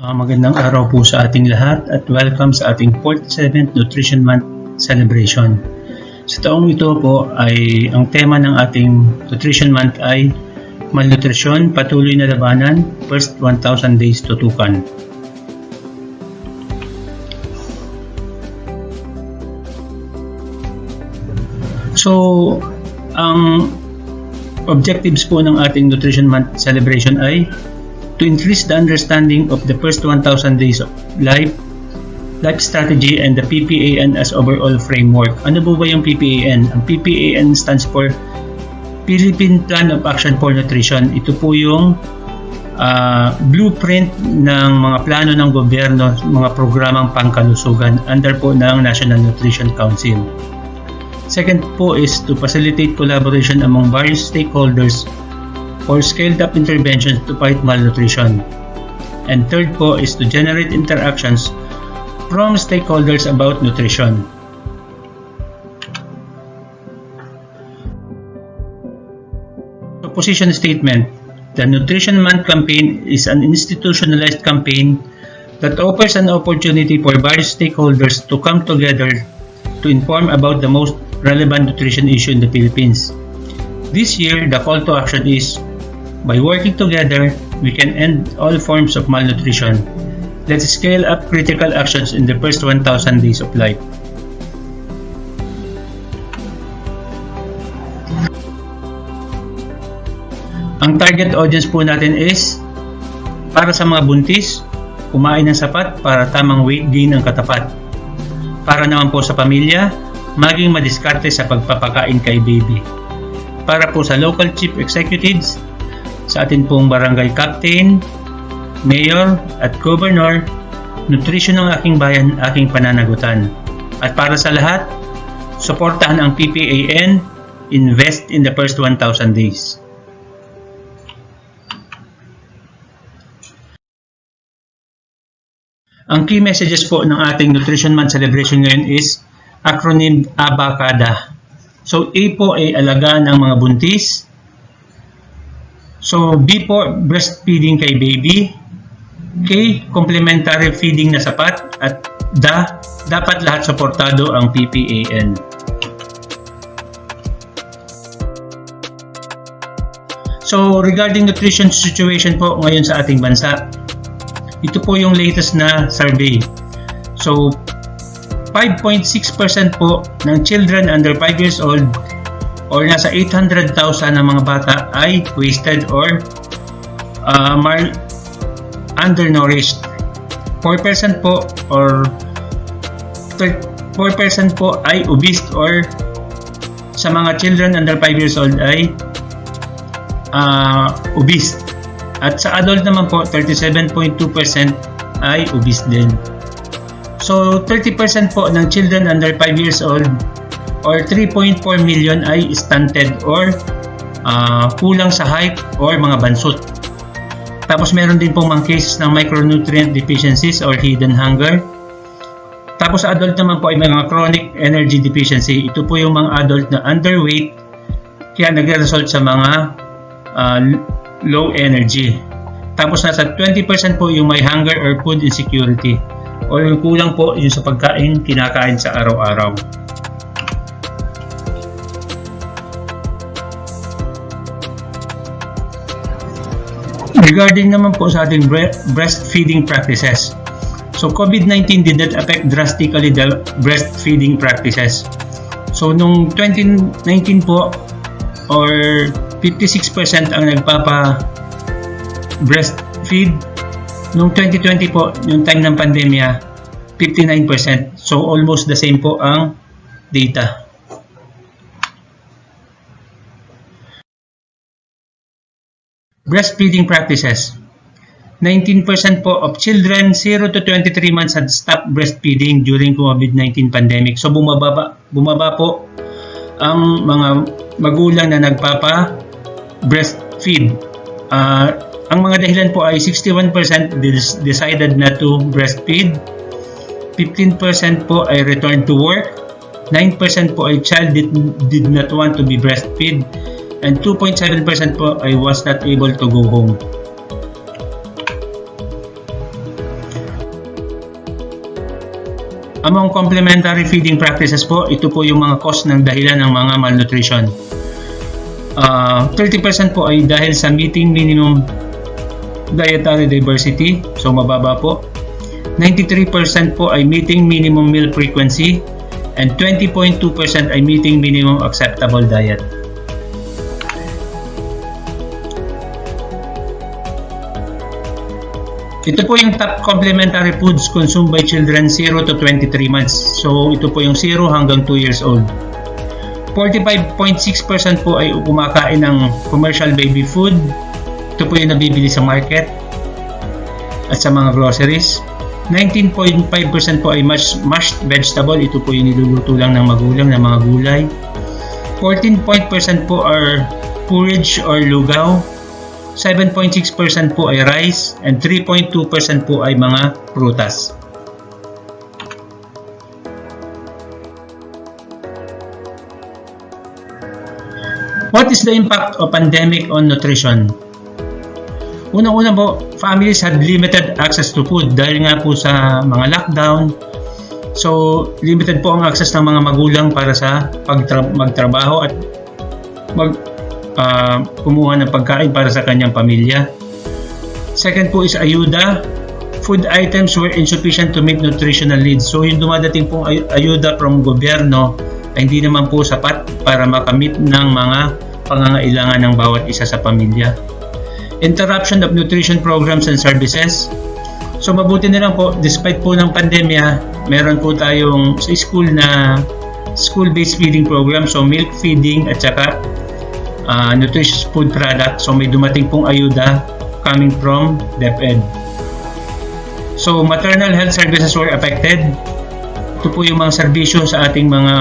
Magandang araw po sa ating lahat at welcome sa ating 47th Nutrition Month celebration. Sa taong ito po ay ang tema ng ating Nutrition Month ay Malnutrisyon, Patuloy na Labanan, First 1,000 Days Tutukan. So, ang objectives po ng ating Nutrition Month celebration ay to increase the understanding of the first 1,000 days of life strategy and the PPAN as overall framework. Ano po ba yung PPAN? Ang PPAN stands for Philippine Plan of Action for Nutrition. Ito po yung blueprint ng mga plano ng gobyerno, mga programang pangkalusugan under po ng National Nutrition Council. Second po is to facilitate collaboration among various stakeholders for scaled-up interventions to fight malnutrition. And third po is to generate interactions from stakeholders about nutrition. So, position statement. The Nutrition Month campaign is an institutionalized campaign that offers an opportunity for various stakeholders to come together to inform about the most relevant nutrition issue in the Philippines. This year, the call to action is, by working together, we can end all forms of malnutrition. Let's scale up critical actions in the first 1,000 days of life. Ang target audience po natin is para sa mga buntis, kumain ng sapat para tamang weight gain ang katapat. Para naman po sa pamilya, maging madiskarte sa pagpapakain kay baby. Para po sa local chief executives, sa atin pong barangay captain, mayor at governor, nutrisyon ng aking bayan, aking pananagutan. At para sa lahat, suportahan ang PPAN, invest in the first 1,000 days. Ang key messages po ng ating Nutrition Month celebration ngayon is acronym ABACADA. So A po ay alagaan ng mga buntis. So, B po, breastfeeding kay baby. K, complementary feeding na sapat. At dapat lahat suportado ang PPAN. So, regarding nutrition situation po ngayon sa ating bansa, ito po yung latest na survey. So, 5.6% po ng children under 5 years old or nasa 800,000 na mga bata ay wasted or undernourished. 4% po or 4% po ay obese or sa mga children under 5 years old ay obese. At sa adult naman po, 37.2% ay obese din. So, 30% po ng children under 5 years old or 3.4 million ay stunted or kulang sa height or mga bansot. Tapos meron din pong mga cases ng micronutrient deficiencies or hidden hunger. Tapos sa adult naman po ay mga chronic energy deficiency. Ito po yung mga adult na underweight kaya nagre-result sa mga low energy. Tapos nasa 20% po yung may hunger or food insecurity or yung kulang po yung sa pagkain kinakain sa araw-araw. Regarding naman po sa ating breastfeeding practices. So, COVID-19 did not affect drastically the breastfeeding practices. So, nung 2019 po, or 56% ang nagpapa-breastfeed. Nung 2020 po, yung time ng pandemya, 59%. So, almost the same po ang data. Breastfeeding practices. 19% po of children 0 to 23 months had stopped breastfeeding during COVID-19 pandemic. So bumaba po ang mga magulang na nagpapa-breastfeed. Ang mga dahilan po ay 61% decided not to breastfeed, 15% po ay return to work, 9% po ay child did not want to be breastfeed, and 2.7% po ay was not able to go home. Among complementary feeding practices po, ito po yung mga cause ng dahilan ng mga malnutrition. 30% po ay dahil sa meeting minimum dietary diversity, so mababa po. 93% po ay meeting minimum meal frequency, and 20.2% ay meeting minimum acceptable diet. Ito po yung top complementary foods consumed by children 0 to 23 months. So ito po yung 0 hanggang 2 years old. 45.6% po ay kumakain ng commercial baby food. Ito po yung nabibili sa market at sa mga groceries. 19.5% po ay mashed vegetable. Ito po yung niluluto lang ng magulang na mga gulay. 14% po are porridge or lugaw. 7.6% po ay rice, and 3.2% po ay mga prutas. What is the impact of pandemic on nutrition? Unang-una po, families had limited access to food dahil nga po sa mga lockdown. So, limited po ang access ng mga magulang para sa magtrabaho at kumuha ng pagkain para sa kanyang pamilya. Second po is ayuda. Food items were insufficient to meet nutritional needs. So yung dumadating pong ayuda from gobyerno ay hindi naman po sapat para makamit ng mga pangangailangan ng bawat isa sa pamilya. Interruption of nutrition programs and services. So mabuti na lang po, despite po ng pandemya, meron po tayong sa school na school-based feeding program, so milk feeding at saka nutritious food product. So may dumating pong ayuda coming from DepEd. So maternal health services were affected. Ito po yung mga serbisyo sa ating mga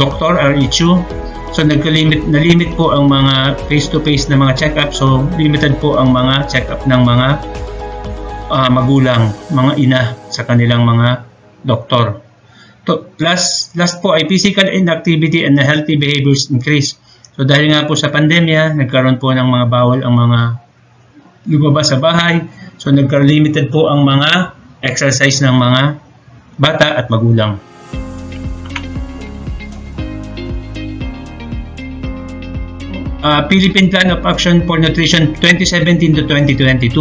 doktor, RHU. So nalimit po ang mga face-to-face na mga check-up. So limited po ang mga check-up ng mga magulang, mga ina sa kanilang mga doktor. Last po ay physical inactivity and healthy behaviors increase. So dahil nga po sa pandemya, nagkaroon po ng mga bawal ang mga lumabas sa bahay. So nagka-limited po ang mga exercise ng mga bata at magulang. Philippine Plan of Action for Nutrition 2017 to 2022.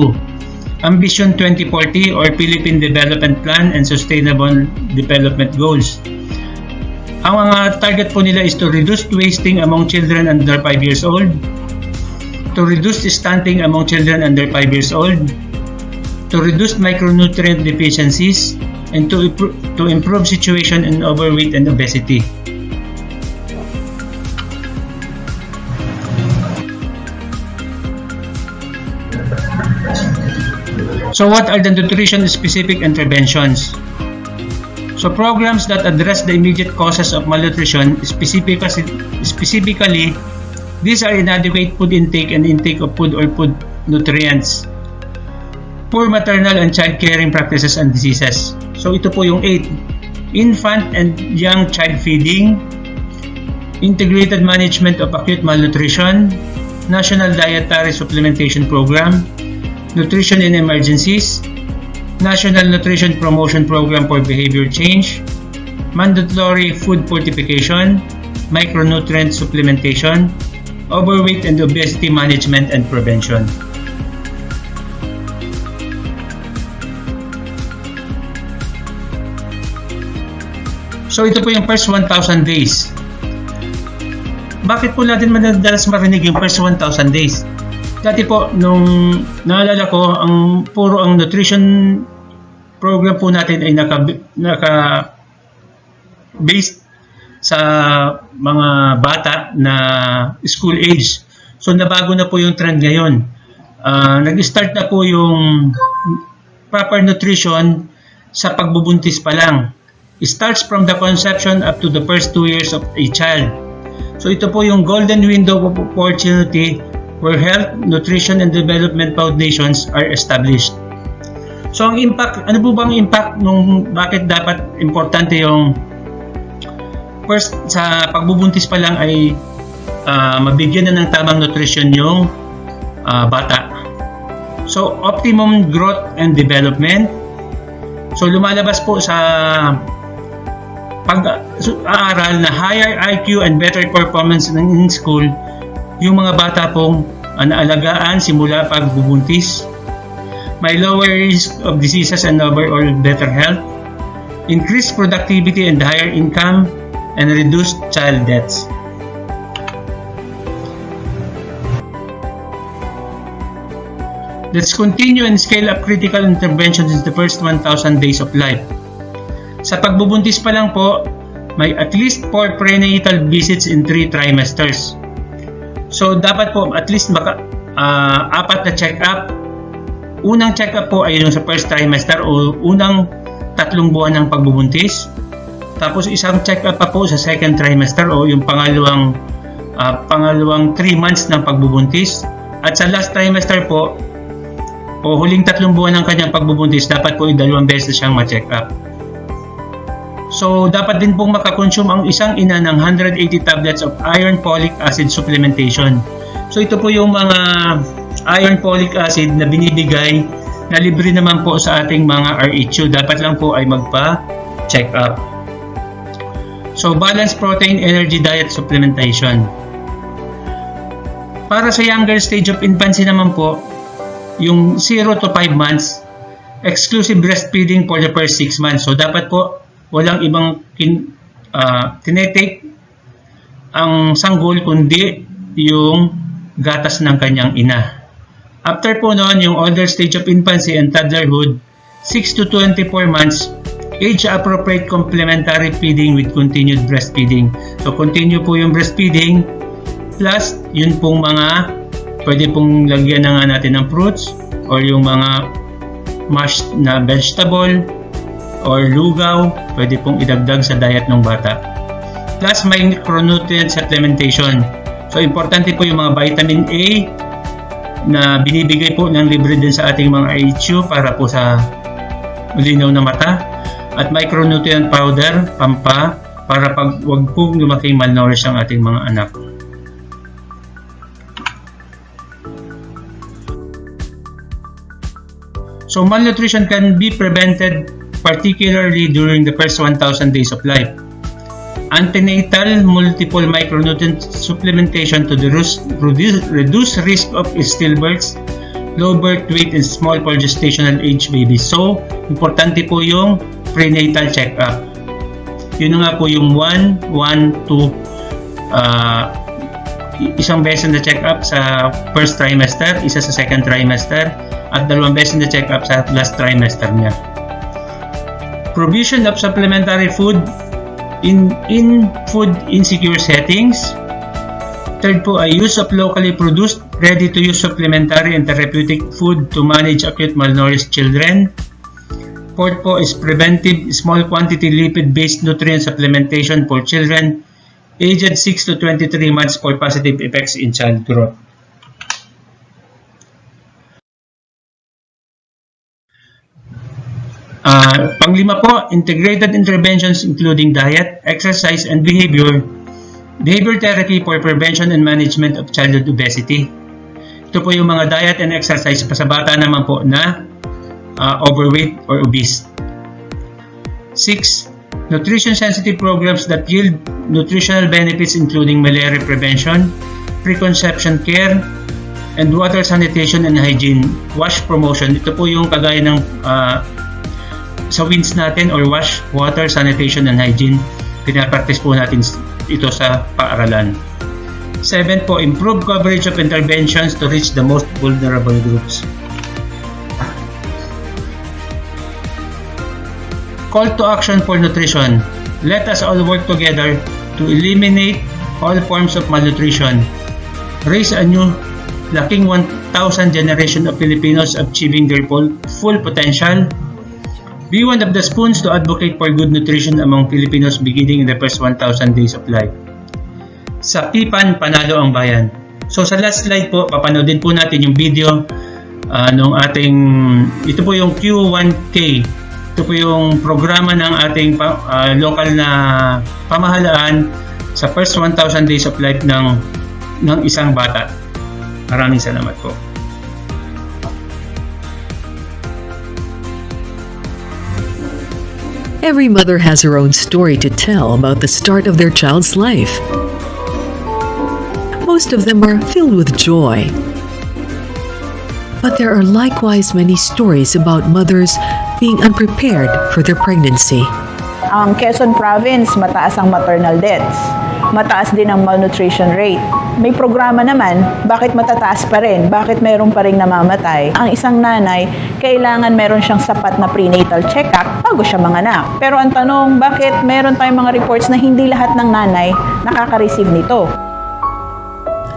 Ambition 2040 or Philippine Development Plan and Sustainable Development Goals. Ang mga target po nila is to reduce wasting among children under 5 years old, to reduce stunting among children under 5 years old, to reduce micronutrient deficiencies, and to improve situation in overweight and obesity. So what are the nutrition-specific interventions? So programs that address the immediate causes of malnutrition, specifically, these are inadequate food intake and intake of food or food nutrients, poor maternal and child caring practices and diseases. So ito po yung 8. Infant and young child feeding, integrated management of acute malnutrition, national dietary supplementation program, nutrition in emergencies, National Nutrition Promotion Program for Behavior Change, mandatory food fortification, micronutrient supplementation, overweight and obesity management and prevention. So ito po yung first 1,000 days. Bakit po natin madalas marinig yung first 1,000 days? Dati po, nung naalala ko, ang nutrition program po natin ay naka-based sa mga bata na school age. So nabago na po yung trend ngayon. Nag-start na po yung proper nutrition sa pagbubuntis pa lang. It starts from the conception up to the first 2 years of a child. So ito po yung golden window of opportunity where health, nutrition, and development foundations are established. So ang impact, ano po bang impact nung bakit dapat importante yung first sa pagbubuntis pa lang ay mabigyan na ng tamang nutrition yung bata. So optimum growth and development. So lumalabas po sa pag-aaral na higher IQ and better performance in school yung mga bata pong naalagaan simula pagbubuntis. May lower risk of diseases and overall better health, increased productivity and higher income, and reduced child deaths. Let's continue and scale up critical interventions in the first 1,000 days of life. Sa pagbubuntis pa lang po, may at least 4 prenatal visits in 3 trimesters. So dapat po at least 4 na check-up. Unang check-up po ay yung sa first trimester o unang 3 buwan ng pagbubuntis. Tapos isang check-up pa po sa second trimester o yung pangalawang 3 months ng pagbubuntis. At sa last trimester po o huling 3 buwan ng kanyang pagbubuntis, dapat po 2 beses siyang ma-check up. So dapat din pong makakonsume ang isang ina ng 180 tablets of iron folic acid supplementation. So ito po yung mga iron folic acid na binibigay na libre naman po sa ating mga RHU. Dapat lang po ay magpa-check up. So balanced protein energy diet supplementation. Para sa younger stage of infancy naman po, yung 0 to 5 months, exclusive breastfeeding for the first 6 months. So dapat po walang ibang tinetake ang sanggol kundi yung gatas ng kanyang ina. After po noon, yung older stage of infancy and toddlerhood, 6 to 24 months, age-appropriate complementary feeding with continued breastfeeding. So continue po yung breastfeeding plus yun pong mga pwede pong lagyan na nga natin ng fruits or yung mga mashed na vegetable or lugaw, pwede pong idagdag sa diet ng bata. Plus micronutrient supplementation. So importante po yung mga vitamin A na binibigay po ng libre din sa ating mga RHU para po sa malinaw na mata. At micronutrient powder, para wag po lumaking malnourished ang ating mga anak. So malnutrition can be prevented particularly during the first 1,000 days of life. Antenatal multiple micronutrient supplementation to reduce risk of stillbirths, low birth weight, and small for gestational age babies. So, importante po yung prenatal check-up. Yun nga po yung 1, 2, isang beses na check-up sa first trimester, isa sa second trimester, at 2 beses na check-up sa last trimester niya. Provision of supplementary food in food insecure settings. Third po ay use of locally produced, ready-to-use supplementary and therapeutic food to manage acute malnourished children. Fourth po is preventive small quantity lipid-based nutrient supplementation for children aged 6 to 23 months for positive effects in child growth. Panglima po, integrated interventions including diet, exercise, and behavior therapy for prevention and management of childhood obesity. Ito po yung mga diet and exercise pa sa bata naman po na overweight or obese. 6. Nutrition-sensitive programs that yield nutritional benefits including malaria prevention, preconception care, and water sanitation and hygiene, wash promotion. Ito po yung kagaya ng sa WINS natin or wash, water, sanitation, and hygiene. Pinapractice po natin ito sa paaralan. 7 po, improve coverage of interventions to reach the most vulnerable groups. Call to action for nutrition. Let us all work together to eliminate all forms of malnutrition. Raise a new laking 1,000 generation of Filipinos achieving their full potential. Be one of the spoons to advocate for good nutrition among Filipinos beginning in the first 1,000 days of life. Sa PIPAN, panalo ang bayan. So sa last slide po, papanoodin po natin yung video nung ating, ito po yung Q1K. Ito po yung programa ng ating local na pamahalaan sa first 1,000 days of life ng isang bata. Maraming salamat po. Every mother has her own story to tell about the start of their child's life. Most of them are filled with joy. But there are likewise many stories about mothers being unprepared for their pregnancy. Ang Quezon Province, mataas ang maternal deaths. Mataas din ang malnutrition rate. May programa naman, bakit matataas pa rin? Bakit meron pa rin namamatay? Ang isang nanay, kailangan meron siyang sapat na prenatal check-up bago siya manganak. Pero ang tanong, bakit meron tayong mga reports na hindi lahat ng nanay nakaka-receive nito?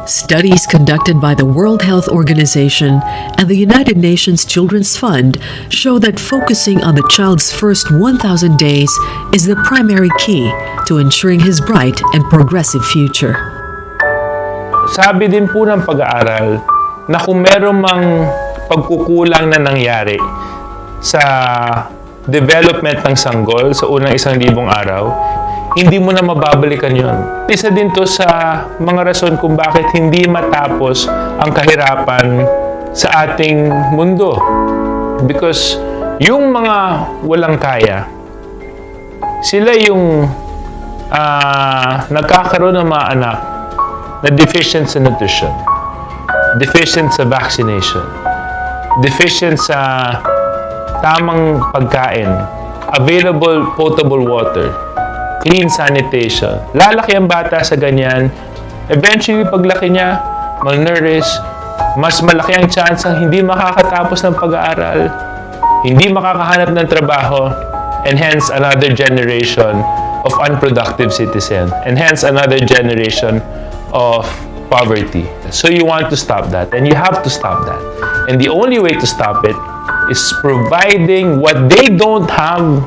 Studies conducted by the World Health Organization and the United Nations Children's Fund show that focusing on the child's first 1,000 days is the primary key to ensuring his bright and progressive future. Sabi din po ng pag-aaral na kung meron mang pagkukulang na nangyari sa development ng sanggol sa unang 1,000 araw, hindi mo na mababalikan yon. Isa din to sa mga rason kung bakit hindi matapos ang kahirapan sa ating mundo. Because yung mga walang kaya, sila yung nagkakaroon ng mga anak na deficient sa nutrition, deficient sa vaccination, deficient sa tamang pagkain, available potable water, clean sanitation. Lalaki ang bata sa ganyan. Eventually, paglaki niya, malnourished, mas malaki ang chance ang hindi makakatapos ng pag-aaral, hindi makakahanap ng trabaho, and hence another generation of unproductive citizen, and hence another generation of poverty. So you want to stop that, and you have to stop that. And the only way to stop it is providing what they don't have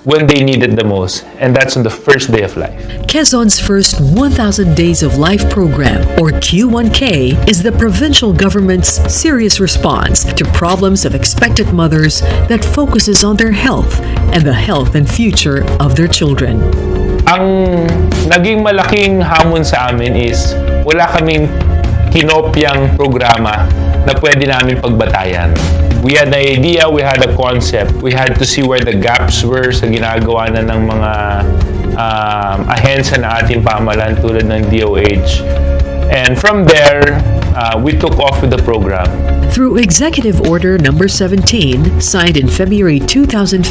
when they need it the most, and that's on the first day of life. Quezon's first 1,000 Days of Life program, or Q1K, is the provincial government's serious response to problems of expectant mothers that focuses on their health and the health and future of their children. Ang naging malaking hamon sa amin is wala kaming kinopyang programa na pwede namin pagbatayan. We had an idea, we had a concept. We had to see where the gaps were sa ginagawa na ng mga ahensya na ating pamahalaan tulad ng DOH. And from there, we took off with the program. Through Executive Order Number 17, signed in February 2015,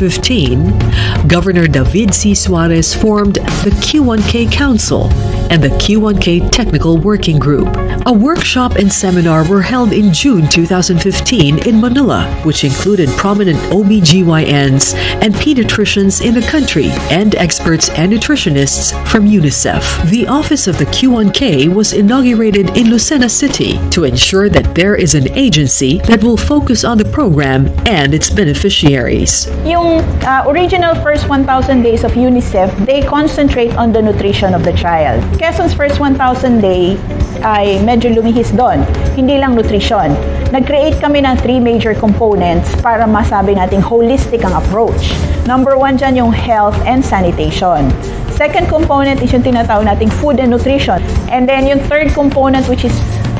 Governor David C. Suarez formed the Q1K Council and the Q1K Technical Working Group. A workshop and seminar were held in June 2015 in Manila, which included prominent OBGYNs and pediatricians in the country and experts and nutritionists from UNICEF. The office of the Q1K was inaugurated in Lucena City to ensure that there is an agency that will focus on the program and its beneficiaries. Yung original first 1,000 days of UNICEF, they concentrate on the nutrition of the child. Quezon's first 1,000 day ay medyo lumihis doon. Hindi lang nutrition. Nag-create kami ng 3 major components para masabi nating holistic ang approach. Number 1 dyan yung health and sanitation. Second component is yung tinatawag nating food and nutrition. And then yung third component, which is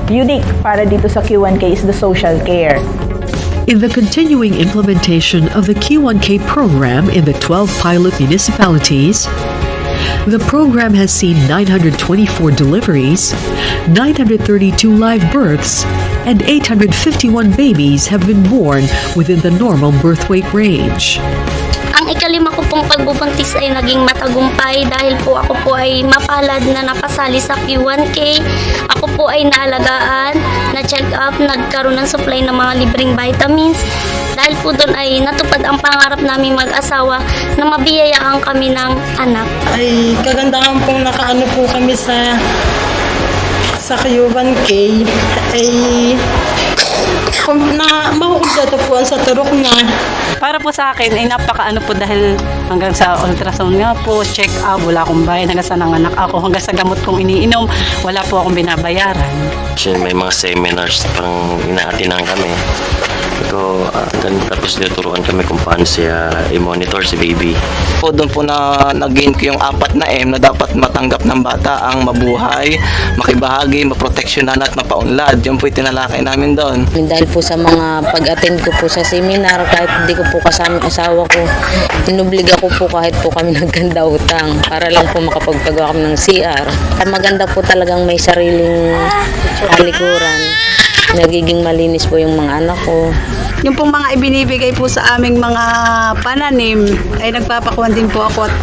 unique para dito sa Q1K, is the social care. In the continuing implementation of the Q1K program in the 12 pilot municipalities, the program has seen 924 deliveries, 932 live births, and 851 babies have been born within the normal birth weight range. Ang ikalima ko pong pagbubuntis ay naging matagumpay dahil po ako po ay mapalad na napasali sa Q1K. Ako po ay naalagaan, na-check up, nagkaroon ng supply ng mga libreng vitamins. Dahil po doon ay natupad ang pangarap namin mag-asawa na mabiyayaan kami ng anak. Ay kagandahan pong nakaano po kami sa Q1K ay na makukumpleto po sa turok niya. Para po sa akin ay napakaano po dahil hanggang sa ultrasound nga po, check up, wala akong bayad, hanggang sa nanganak ako, hanggang sa gamot kong iniinom, wala po akong binabayaran. May mga seminars parang inaatinan kami. Ito, Tapos tinuturuan kami kung paano siya i-monitor si baby. Po doon po na nag-gain ko yung 4 na M na dapat matanggap ng bata, ang mabuhay, makibahagi, maproteksyonan at mapaunlad. Yun po yung tinalakay namin doon. Dahil po sa mga pag-attend ko po sa seminar, kahit hindi ko po kasama asawa ko, inubliga ko po kahit po kami nagkanda utang para lang po makapagpagawa kami ng CR. Maganda po talagang may sariling halikuran. Nagiging malinis po yung mga anak ko. Yung pong mga ibinibigay po sa aming mga pananim ay nagpapakuhan din po ako at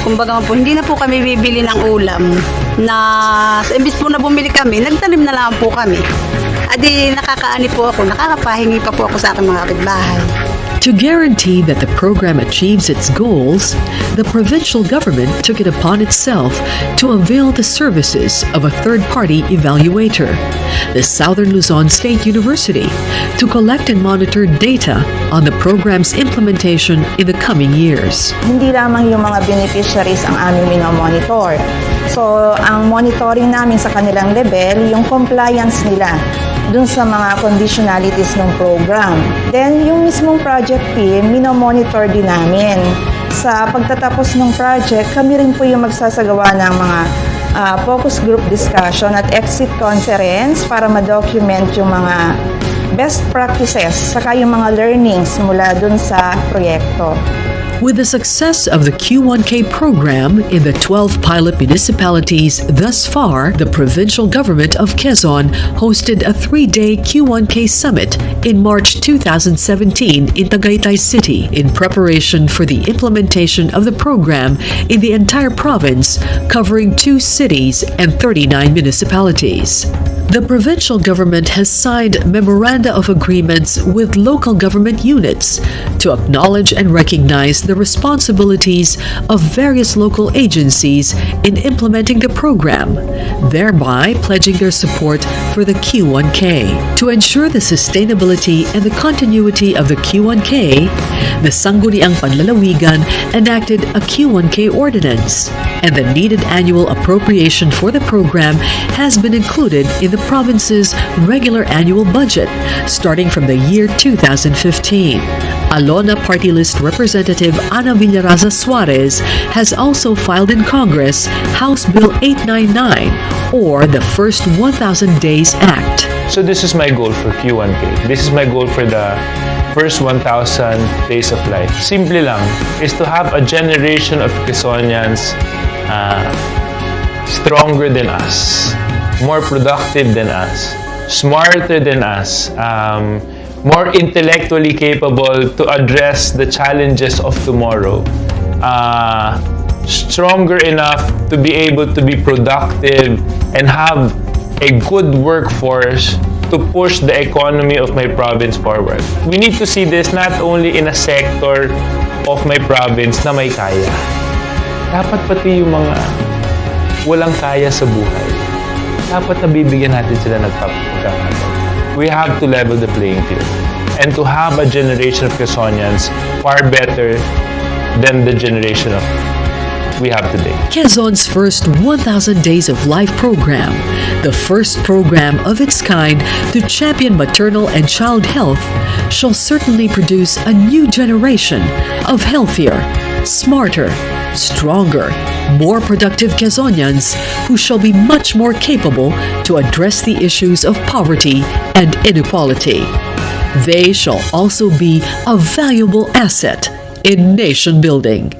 kumbaga po hindi na po kami bibili ng ulam na imbis po na bumili kami, nagtanim na lang po kami. Adi nakakaani po ako, nakakapahingi pa po ako sa aking mga kapitbahay. To guarantee that the program achieves its goals, the provincial government took it upon itself to avail the services of a third-party evaluator, the Southern Luzon State University, to collect and monitor data on the program's implementation in the coming years. Hindi lamang yung mga beneficiaries ang aming minomonitor. So, ang monitoring namin sa kanilang level, yung compliance nila dun sa mga conditionalities ng program. Then, yung mismong project team, minomonitor din namin. Sa pagtatapos ng project, kami rin po yung magsasagawa ng mga focus group discussion at exit conference para ma-document yung mga best practices saka yung mga learnings mula dun sa proyekto. With the success of the Q1K program in the 12 pilot municipalities thus far, the provincial government of Quezon hosted a 3-day Q1K summit in March 2017 in Tagaytay City in preparation for the implementation of the program in the entire province, covering 2 cities and 39 municipalities. The provincial government has signed memoranda of agreements with local government units to acknowledge and recognize the responsibilities of various local agencies in implementing the program, thereby pledging their support for the Q1K. To ensure the sustainability and the continuity of the Q1K, the Sangguniang Panlalawigan enacted a Q1K ordinance, and the needed annual appropriation for the program has been included in the province's regular annual budget starting from the year 2015. Alona Party List Representative Ana Villaraza Suarez has also filed in Congress House Bill 899, or the First 1,000 Days Act. So this is my goal for Q1K. This is my goal for the first 1,000 days of life. Simple lang, is to have a generation of Quezonians stronger than us, more productive than us, smarter than us, more intellectually capable to address the challenges of tomorrow, stronger enough to be able to be productive and have a good workforce to push the economy of my province forward. We need to see this not only in a sector of my province na may kaya. Dapat pati yung mga walang kaya sa buhay, dapat nabibigyan natin sila nagpapagkakataon. We have to level the playing field and to have a generation of Quezonians far better than the generation of we have today. Quezon's first 1,000 Days of Life program, the first program of its kind to champion maternal and child health, shall certainly produce a new generation of healthier, smarter, stronger, more productive Quezonians who shall be much more capable to address the issues of poverty and inequality. They shall also be a valuable asset in nation building.